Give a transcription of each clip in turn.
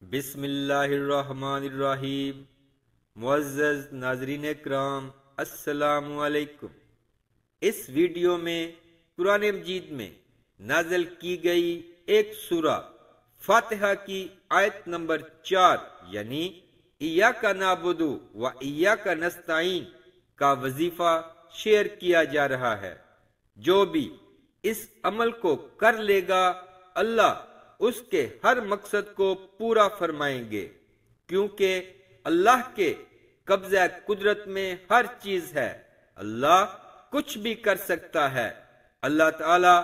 बिस्मिल्लाहिर्रहमानिर्रहीम। मुअज़्ज़ज़ नाज़रीन इकराम, अस्सलामु अलैकुम। इस वीडियो में कुरान मजीद में नाज़िल की गई एक सूरा फातिहा की आयत नंबर 4 यानी इय्याका नअबुदु व इय्याका नस्तईन का वजीफा शेयर किया जा रहा है। जो भी इस अमल को कर लेगा अल्लाह उसके हर मकसद को पूरा फरमाएंगे, क्योंकि अल्लाह के कब्ज़े कुदरत में हर चीज है। अल्लाह कुछ भी कर सकता है। अल्लाह ताला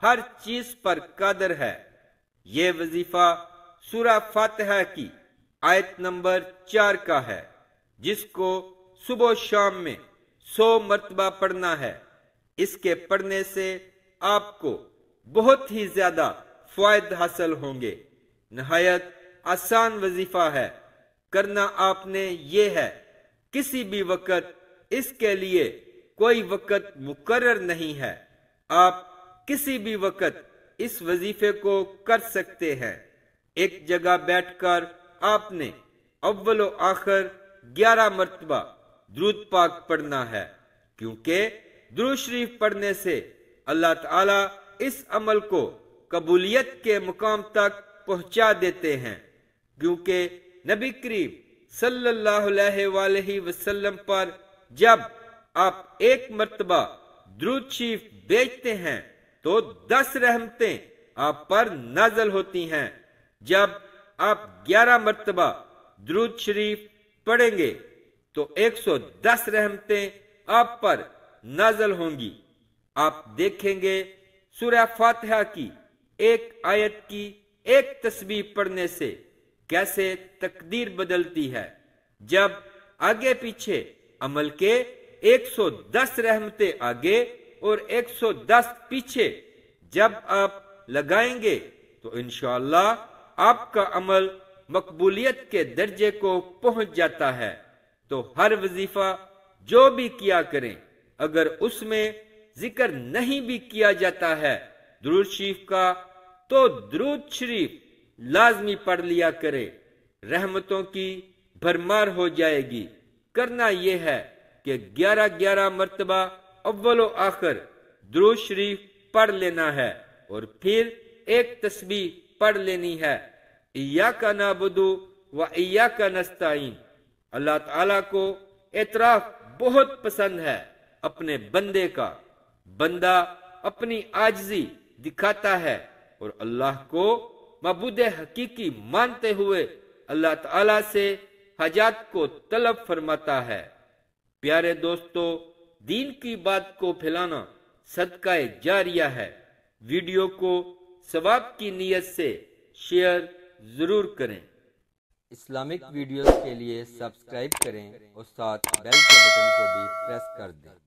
हर चीज पर कादर है। ये वजीफा सूरा फातिहा की आयत नंबर 4 का है, जिसको सुबह शाम में 100 मर्तबा पढ़ना है। इसके पढ़ने से आपको बहुत ही ज्यादा फायद हासिल होंगे। नहायत आसान वजीफा है। करना आपने ये है, किसी भी वक्त इसके लिए कोई वक्त मुकर्रर नहीं है। आप किसी भी वक्त इस वजीफे को कर सकते हैं। एक जगह बैठकर आपने अव्वल व आखिर 11 मर्तबा दुरूद पाक पढ़ना है, क्योंकि दुरूद शरीफ पढ़ने से अल्लाह ताला इस अमल को कबूलियत के मुकाम तक पहुंचा देते हैं। क्योंकि नबी करीम सल्लल्लाहु अलैहि वसल्लम पर जब आप एक मर्तबा दुरूद शरीफ भेजते हैं तो 10 रहमतें आप पर नाज़िल होती हैं। जब आप 11 मर्तबा दुरूद शरीफ पढ़ेंगे तो 110 रहमतें आप पर नाज़िल होंगी। आप देखेंगे सूरह फातिहा की एक आयत की एक तस्बीह पढ़ने से कैसे तकदीर बदलती है। जब आगे पीछे अमल के 110 रहमतें आगे और 110 पीछे जब आप लगाएंगे तो इंशाअल्लाह आपका अमल मकबूलियत के दर्जे को पहुंच जाता है। तो हर वजीफा जो भी किया करें, अगर उसमें जिक्र नहीं भी किया जाता है दुरूद शरीफ का, तो दुरूद शरीफ लाजमी पढ़ लिया करे। रहमतों की भरमार हो जाएगी। करना यह है कि 11-11 मर्तबा अव्वल व आखिर दुरूद शरीफ पढ़ लेना है और फिर एक तस्बीह पढ़ लेनी है, इय्याका नअबुदु व इय्याका नस्तईन। अल्लाह ताला को एतराफ बहुत पसंद है अपने बंदे का। बंदा अपनी आजिज़ी दिखाता है और अल्लाह को मबूद हकीकी मानते हुए अल्लाह ताला से हाजात को तलब फरमाता है। प्यारे दोस्तों, दीन की बात को फैलाना सदका जारिया है। वीडियो को सवाब की नीयत से शेयर जरूर करें। इस्लामिक वीडियोस के लिए सब्सक्राइब करें और साथ बेल के बटन को भी प्रेस कर दें।